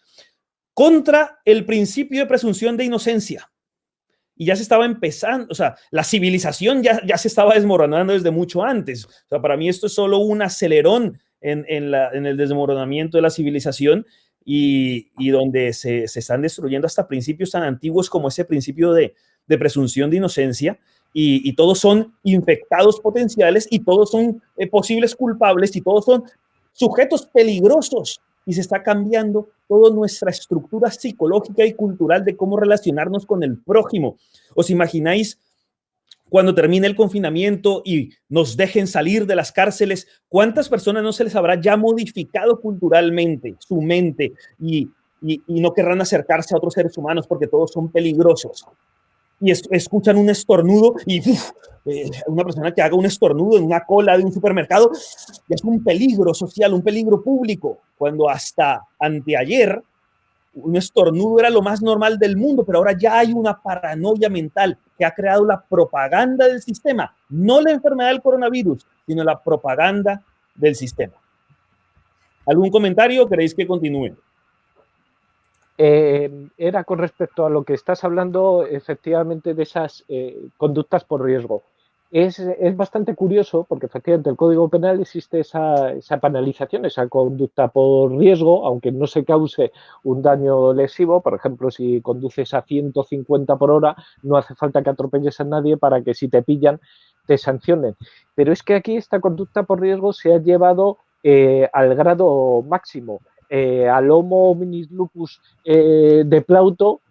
contra el principio de presunción de inocencia. Y ya se estaba empezando, o sea, la civilización ya se estaba desmoronando desde mucho antes. O sea, para mí esto es solo un acelerón en el desmoronamiento de la civilización y donde se están destruyendo hasta principios tan antiguos como ese principio de presunción de inocencia y todos son infectados potenciales y todos son posibles culpables y todos son sujetos peligrosos. Y se está cambiando toda nuestra estructura psicológica y cultural de cómo relacionarnos con el prójimo. ¿Os imagináis cuando termine el confinamiento y nos dejen salir de las cárceles? ¿Cuántas personas no se les habrá ya modificado culturalmente su mente y no querrán acercarse a otros seres humanos porque todos son peligrosos? Y escuchan un estornudo y una persona que haga un estornudo en una cola de un supermercado ya es un peligro social, un peligro público, cuando hasta anteayer un estornudo era lo más normal del mundo, pero ahora ya hay una paranoia mental que ha creado la propaganda del sistema, no la enfermedad del coronavirus, sino la propaganda del sistema. ¿Algún comentario? ¿Queréis que continúe? Era con respecto a lo que estás hablando, efectivamente, de esas conductas por riesgo. Es bastante curioso porque efectivamente el Código Penal existe esa penalización, esa conducta por riesgo, aunque no se cause un daño lesivo. Por ejemplo, si conduces a 150 por hora, no hace falta que atropelles a nadie para que si te pillan te sancionen. Pero es que aquí esta conducta por riesgo se ha llevado al grado máximo. Al Homo hominis lupus de Plauto,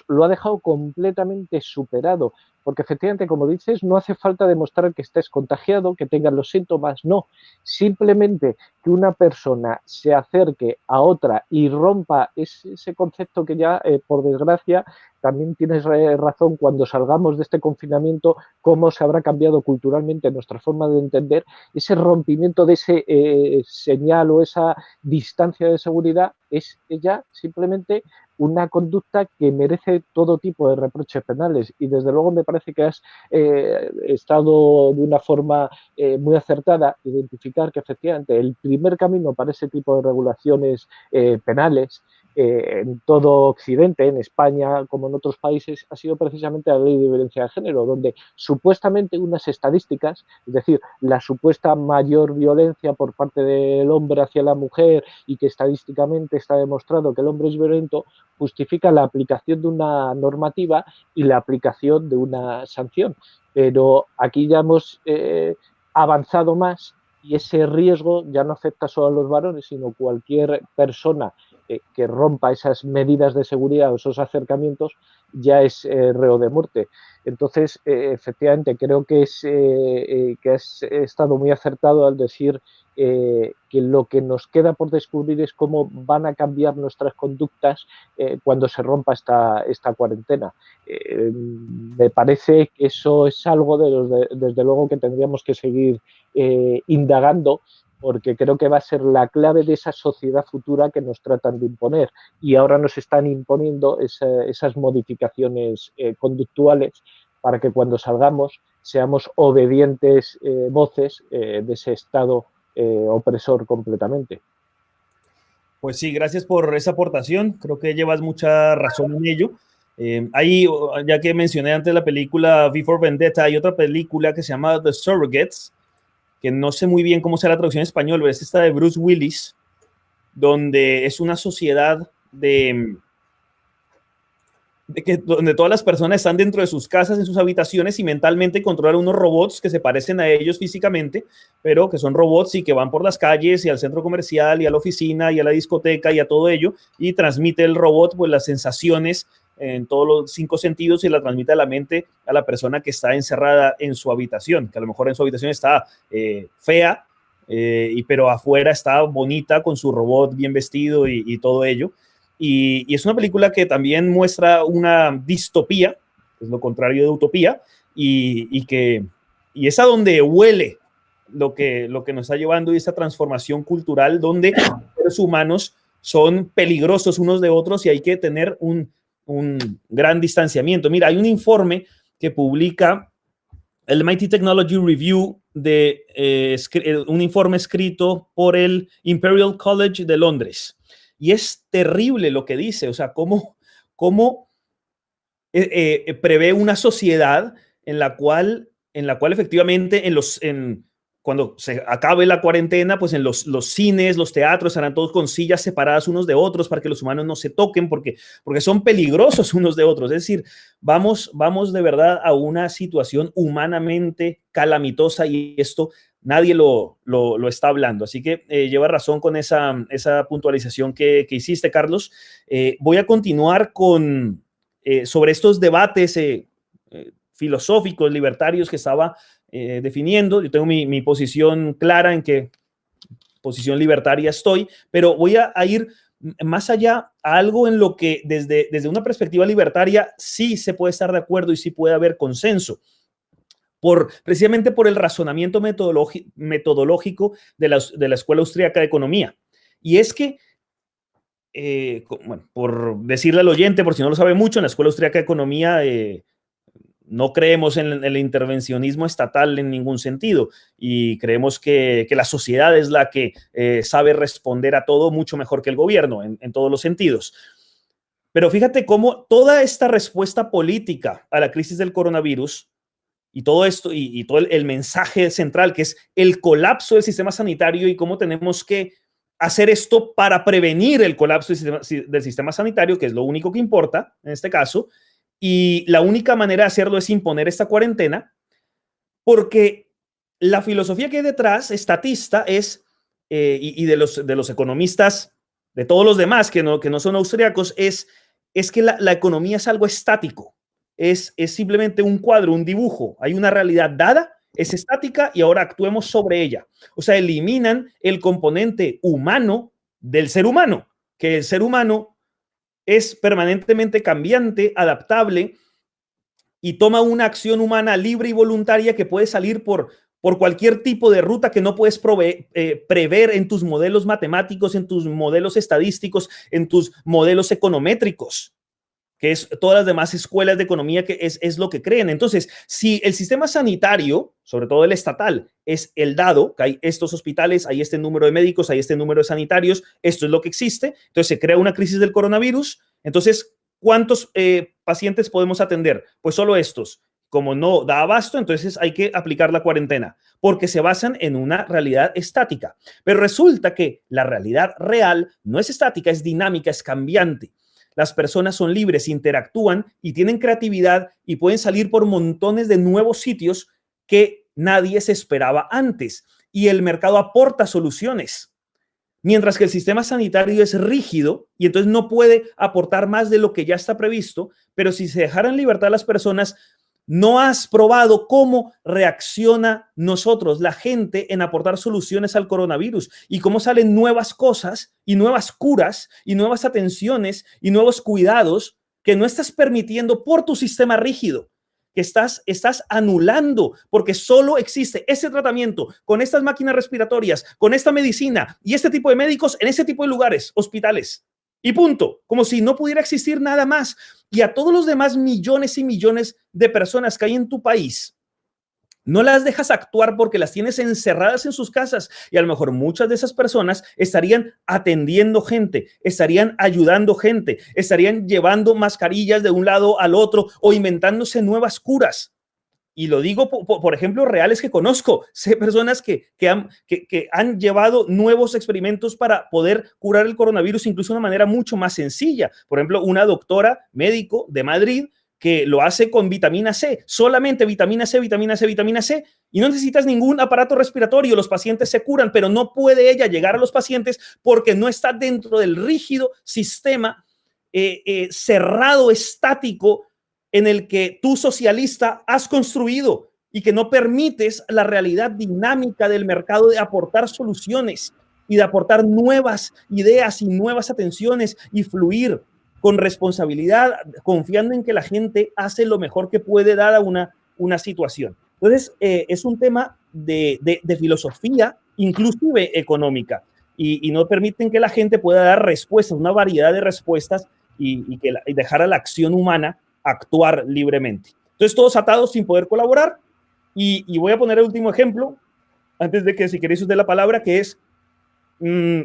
lo ha dejado completamente superado, porque efectivamente, como dices, no hace falta demostrar que estés contagiado, que tengas los síntomas, no, simplemente que una persona se acerque a otra y rompa ese concepto que ya, por desgracia, también tienes razón, cuando salgamos de este confinamiento, cómo se habrá cambiado culturalmente nuestra forma de entender ese rompimiento de ese señal o esa distancia de seguridad. Es ya simplemente una conducta que merece todo tipo de reproches penales y desde luego me parece que has estado de una forma muy acertada identificar que efectivamente el primer camino para ese tipo de regulaciones penales en todo Occidente, en España como en otros países, ha sido precisamente la ley de violencia de género, donde supuestamente unas estadísticas, es decir, la supuesta mayor violencia por parte del hombre hacia la mujer y que estadísticamente está demostrado que el hombre es violento, justifica la aplicación de una normativa y la aplicación de una sanción. Pero aquí ya hemos avanzado más y ese riesgo ya no afecta solo a los varones, sino cualquier persona que rompa esas medidas de seguridad o esos acercamientos ya es reo de muerte. Entonces, efectivamente, creo que has estado muy acertado al decir que lo que nos queda por descubrir es cómo van a cambiar nuestras conductas cuando se rompa esta cuarentena. Me parece que eso es algo desde luego que tendríamos que seguir indagando, porque creo que va a ser la clave de esa sociedad futura que nos tratan de imponer, y ahora nos están imponiendo esas modificaciones conductuales para que cuando salgamos seamos obedientes voces de ese Estado opresor completamente. Pues sí, gracias por esa aportación. Creo que llevas mucha razón en ello. Ahí, ya que mencioné antes la película V for Vendetta, hay otra película que se llama The Surrogates, que no sé muy bien cómo será la traducción en español, pero es esta de Bruce Willis, donde es una sociedad donde todas las personas están dentro de sus casas, en sus habitaciones, y mentalmente controlan unos robots que se parecen a ellos físicamente, pero que son robots y que van por las calles y al centro comercial y a la oficina y a la discoteca y a todo ello, y transmite el robot pues las sensaciones en todos los 5 sentidos y la transmite a la mente a la persona que está encerrada en su habitación, que a lo mejor en su habitación está fea, pero afuera está bonita con su robot bien vestido y todo ello. Y es una película que también muestra una distopía, es lo contrario de utopía, y es a donde huele lo que nos está llevando, y esa transformación cultural donde los seres humanos son peligrosos unos de otros y hay que tener un gran distanciamiento. Mira, hay un informe que publica el MIT Technology Review un informe escrito por el Imperial College de Londres. Y es terrible lo que dice, o sea, cómo prevé una sociedad en la cual efectivamente cuando se acabe la cuarentena, pues en los cines, los teatros estarán todos con sillas separadas unos de otros para que los humanos no se toquen porque son peligrosos unos de otros. Es decir, vamos de verdad a una situación humanamente calamitosa, y esto nadie lo está hablando. Así que lleva razón con esa puntualización que hiciste, Carlos. Voy a continuar sobre estos debates filosóficos, libertarios que estaba definiendo. Yo tengo mi posición clara en qué posición libertaria estoy, pero voy a ir más allá a algo en lo que desde una perspectiva libertaria sí se puede estar de acuerdo y sí puede haber consenso, precisamente por el razonamiento metodológico de la Escuela Austríaca de Economía. Y es que, bueno, por decirle al oyente, por si no lo sabe mucho, en la Escuela Austríaca de Economía no creemos en el intervencionismo estatal en ningún sentido, y creemos que la sociedad es la que sabe responder a todo mucho mejor que el gobierno en todos los sentidos. Pero fíjate cómo toda esta respuesta política a la crisis del coronavirus y todo esto y todo el mensaje central, que es el colapso del sistema sanitario y cómo tenemos que hacer esto para prevenir el colapso del sistema sanitario, que es lo único que importa en este caso. Y la única manera de hacerlo es imponer esta cuarentena, porque la filosofía que hay detrás, estatista, es, y de los economistas, de todos los demás que no son austriacos, es que la economía es algo estático, es simplemente un cuadro, un dibujo. Hay una realidad dada, es estática y ahora actuemos sobre ella. O sea, eliminan el componente humano del ser humano, que el ser humano es permanentemente cambiante, adaptable, y toma una acción humana libre y voluntaria que puede salir por cualquier tipo de ruta que no puedes prever en tus modelos matemáticos, en tus modelos estadísticos, en tus modelos econométricos, que es todas las demás escuelas de economía que es lo que creen. Entonces, si el sistema sanitario, sobre todo el estatal, es el dado, que hay estos hospitales, hay este número de médicos, hay este número de sanitarios, esto es lo que existe, entonces se crea una crisis del coronavirus, entonces, ¿cuántos pacientes podemos atender? Pues solo estos. Como no da abasto, entonces hay que aplicar la cuarentena, porque se basan en una realidad estática. Pero resulta que la realidad real no es estática, es dinámica, es cambiante. Las personas son libres, interactúan y tienen creatividad y pueden salir por montones de nuevos sitios que nadie se esperaba antes. Y el mercado aporta soluciones. mientras que el sistema sanitario es rígido y entonces no puede aportar más de lo que ya está previsto, pero si se dejaran en libertad a las personas, no has probado cómo reacciona nosotros, la gente, en aportar soluciones al coronavirus y cómo salen nuevas cosas y nuevas curas y nuevas atenciones y nuevos cuidados que no estás permitiendo por tu sistema rígido, que estás anulando, porque solo existe ese tratamiento con estas máquinas respiratorias, con esta medicina y este tipo de médicos en ese tipo de lugares, hospitales. Y punto, como si no pudiera existir nada más. Y a todos los demás millones y millones de personas que hay en tu país, no las dejas actuar porque las tienes encerradas en sus casas y a lo mejor muchas de esas personas estarían atendiendo gente, estarían ayudando gente, estarían llevando mascarillas de un lado al otro o inventándose nuevas curas. Y lo digo por ejemplos reales que conozco. Sé personas que han llevado nuevos experimentos para poder curar el coronavirus incluso de una manera mucho más sencilla. Por ejemplo, una doctora médico de Madrid que lo hace con vitamina C, solamente vitamina C, vitamina C, vitamina C, y no necesitas ningún aparato respiratorio, los pacientes se curan, pero no puede ella llegar a los pacientes porque no está dentro del rígido sistema cerrado, estático, en el que tú, socialista, has construido y que no permites la realidad dinámica del mercado de aportar soluciones y de aportar nuevas ideas y nuevas atenciones y fluir con responsabilidad, confiando en que la gente hace lo mejor que puede dada una situación. Entonces, es un tema de filosofía, inclusive económica, y no permiten que la gente pueda dar respuestas, una variedad de respuestas y dejar a la acción humana actuar libremente. Entonces, todos atados sin poder colaborar. Y voy a poner el último ejemplo, antes de que, si queréis, os dé la palabra, que es,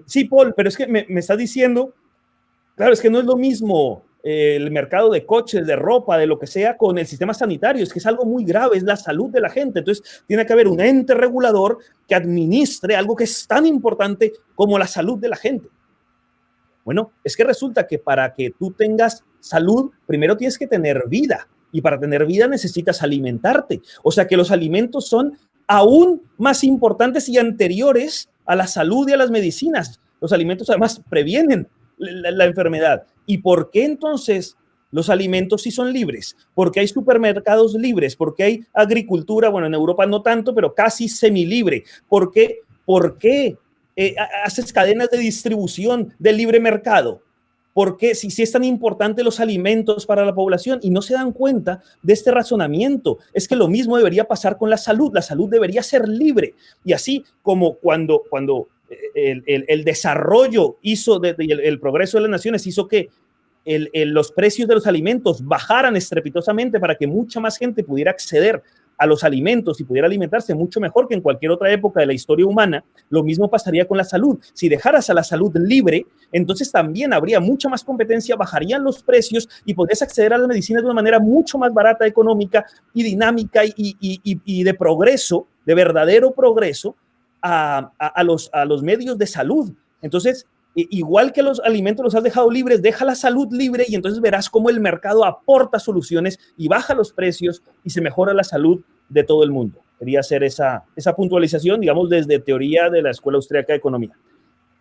sí, Paul, pero es que me está diciendo, claro, es que no es lo mismo el mercado de coches, de ropa, de lo que sea, con el sistema sanitario. Es que es algo muy grave, es la salud de la gente. Entonces, tiene que haber un ente regulador que administre algo que es tan importante como la salud de la gente. Bueno, es que resulta que para que tú tengas salud, primero tienes que tener vida. Y para tener vida necesitas alimentarte. O sea que los alimentos son aún más importantes y anteriores a la salud y a las medicinas. Los alimentos además previenen la enfermedad. ¿Y por qué entonces los alimentos sí son libres? Porque hay supermercados libres, porque hay agricultura, bueno, en Europa no tanto, pero casi semilibre. ¿Por qué haces cadenas de distribución del libre mercado? Porque si es tan importante los alimentos para la población y no se dan cuenta de este razonamiento, es que lo mismo debería pasar con la salud debería ser libre. Y así como cuando el desarrollo hizo, el progreso de las naciones hizo que los precios de los alimentos bajaran estrepitosamente para que mucha más gente pudiera acceder a los alimentos y pudiera alimentarse mucho mejor que en cualquier otra época de la historia humana, lo mismo pasaría con la salud. Si dejaras a la salud libre, entonces también habría mucha más competencia, bajarían los precios y podrías acceder a las medicinas de una manera mucho más barata, económica y dinámica y de progreso, de verdadero progreso a los medios de salud. Entonces, igual que los alimentos los has dejado libres, deja la salud libre y entonces verás cómo el mercado aporta soluciones y baja los precios y se mejora la salud de todo el mundo. Quería hacer esa puntualización, digamos, desde teoría de la Escuela Austríaca de Economía.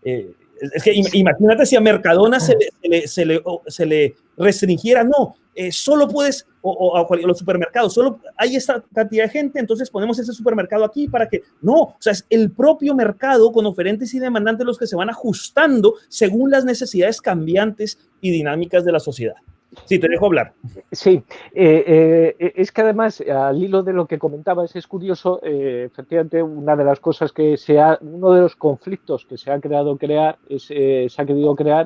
Es que imagínate si a Mercadona se le restringiera, no, solo puedes, o a los supermercados, solo hay esta cantidad de gente, entonces ponemos ese supermercado aquí para que, no, o sea, es el propio mercado con oferentes y demandantes los que se van ajustando según las necesidades cambiantes y dinámicas de la sociedad. Sí, te dejo hablar. Sí, es que además, al hilo de lo que comentabas, es curioso, efectivamente, una de las cosas que uno de los conflictos que se ha querido crear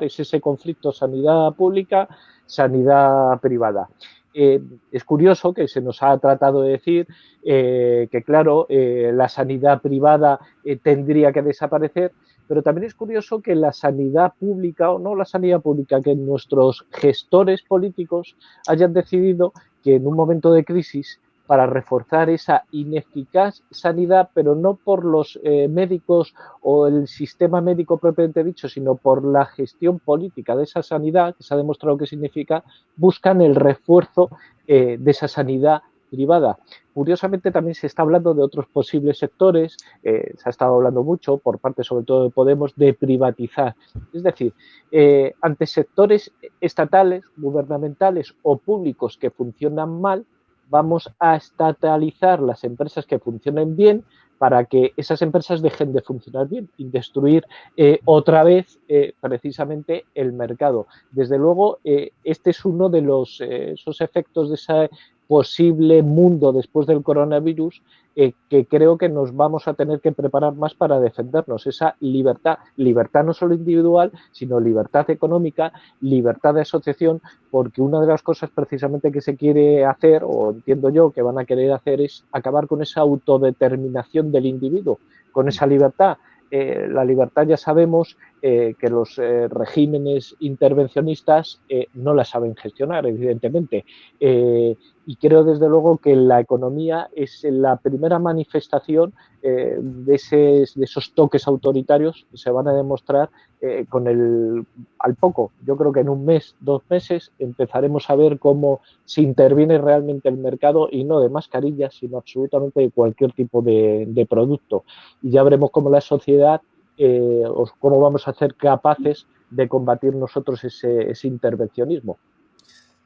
es ese conflicto sanidad pública, sanidad privada. Es curioso que se nos ha tratado de decir que, claro, la sanidad privada tendría que desaparecer, pero también es curioso que la sanidad pública, o no la sanidad pública, que nuestros gestores políticos hayan decidido que en un momento de crisis, para reforzar esa ineficaz sanidad, pero no por los médicos o el sistema médico propiamente dicho, sino por la gestión política de esa sanidad, que se ha demostrado que significa, buscan el refuerzo de esa sanidad privada. Curiosamente también se está hablando de otros posibles sectores, se ha estado hablando mucho por parte sobre todo de Podemos de privatizar. Es decir, ante sectores estatales, gubernamentales o públicos que funcionan mal, vamos a estatalizar las empresas que funcionen bien para que esas empresas dejen de funcionar bien y destruir otra vez precisamente el mercado. Desde luego, este es uno de esos efectos de ese posible mundo después del coronavirus que creo que nos vamos a tener que preparar más para defendernos. Esa libertad no solo individual, sino libertad económica, libertad de asociación, porque una de las cosas precisamente que se quiere hacer, o entiendo yo que van a querer hacer, es acabar con esa autodeterminación del individuo, con esa libertad. La libertad ya sabemos que los regímenes intervencionistas no la saben gestionar, evidentemente. Y creo desde luego que la economía es la primera manifestación de esos toques autoritarios que se van a demostrar al poco. Yo creo que en un mes, 2 meses, empezaremos a ver cómo se interviene realmente el mercado y no de mascarillas, sino absolutamente de cualquier tipo de producto. Y ya veremos cómo la sociedad, cómo vamos a ser capaces de combatir nosotros ese intervencionismo.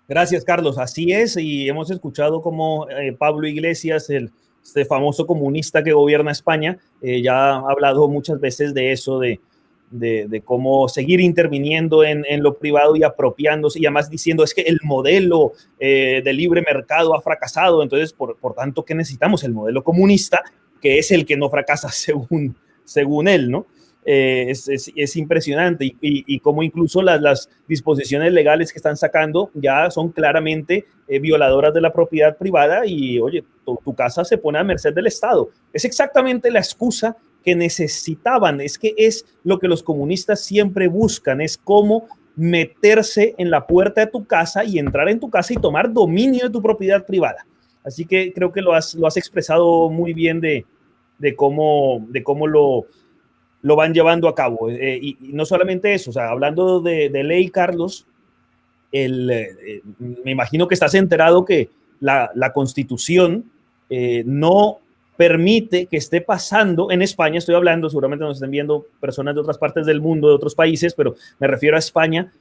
Gracias, Carlos. Así es, y hemos escuchado cómo Pablo Iglesias, este famoso comunista que gobierna España, ya ha hablado muchas veces de eso, de cómo seguir interviniendo en lo privado y apropiándose, y además diciendo es que el modelo de libre mercado ha fracasado, entonces, por tanto, ¿qué necesitamos? El modelo comunista, que es el que no fracasa según él, ¿no? Es impresionante y cómo incluso las disposiciones legales que están sacando ya son claramente violadoras de la propiedad privada y, oye, tu casa se pone a merced del Estado. Es exactamente la excusa que necesitaban, es que es lo que los comunistas siempre buscan, es cómo meterse en la puerta de tu casa y entrar en tu casa y tomar dominio de tu propiedad privada. Así que creo que lo has expresado muy bien de cómo lo van llevando a cabo. Y no solamente eso, o sea, hablando de ley, Carlos, me imagino que estás enterado que la Constitución no permite que esté pasando, en España estoy hablando, seguramente nos estén viendo personas de otras partes del mundo, de otros países, pero me refiero a España.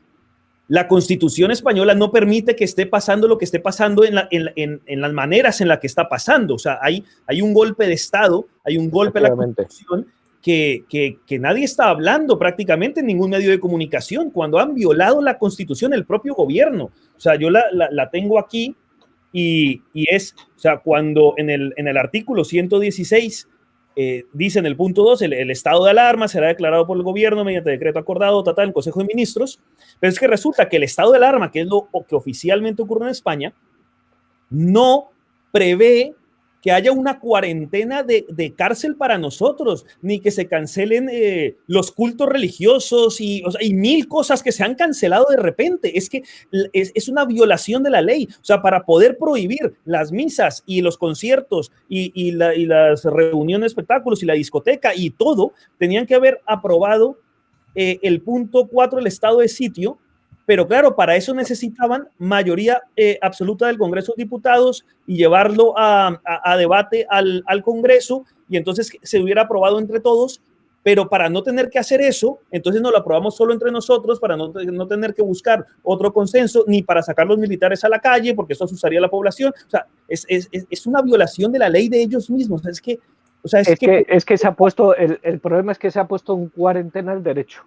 La Constitución española no permite que esté pasando lo que esté pasando en las maneras en las que está pasando. O sea, hay un golpe de Estado, hay un golpe a la Constitución que nadie está hablando prácticamente en ningún medio de comunicación, cuando han violado la Constitución el propio gobierno. O sea, yo la tengo aquí y es, o sea, cuando en el artículo 116 dice en el punto 2, el estado de alarma será declarado por el gobierno mediante decreto acordado en el Consejo de Ministros, pero es que resulta que el estado de alarma, que es lo que oficialmente ocurre en España, no prevé que haya una cuarentena de cárcel para nosotros, ni que se cancelen los cultos religiosos y 1000 cosas que se han cancelado de repente. Es que es una violación de la ley. O sea, para poder prohibir las misas y los conciertos y las reuniones, espectáculos y la discoteca y todo, tenían que haber aprobado el punto 4 del estado de sitio. Pero claro, para eso necesitaban mayoría absoluta del Congreso de Diputados y llevarlo a debate al Congreso y entonces se hubiera aprobado entre todos, pero para no tener que hacer eso, entonces no lo aprobamos solo entre nosotros, para no tener que buscar otro consenso, ni para sacar los militares a la calle, porque eso asustaría a la población. O sea, es una violación de la ley de ellos mismos. Es que se ha puesto, el problema es que se ha puesto en cuarentena el derecho.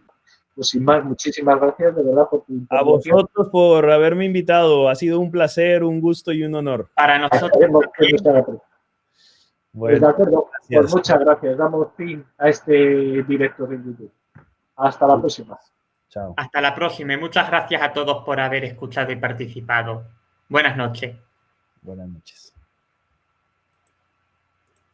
Pues sin más, muchísimas gracias de verdad por tu intervención. A vosotros por haberme invitado. Ha sido un placer, un gusto y un honor. Para nosotros. Bueno, de acuerdo. Pues muchas gracias. Damos fin a este directo de YouTube. Hasta la próxima. Chao. Hasta la próxima. Y muchas gracias a todos por haber escuchado y participado. Buenas noches. Buenas noches.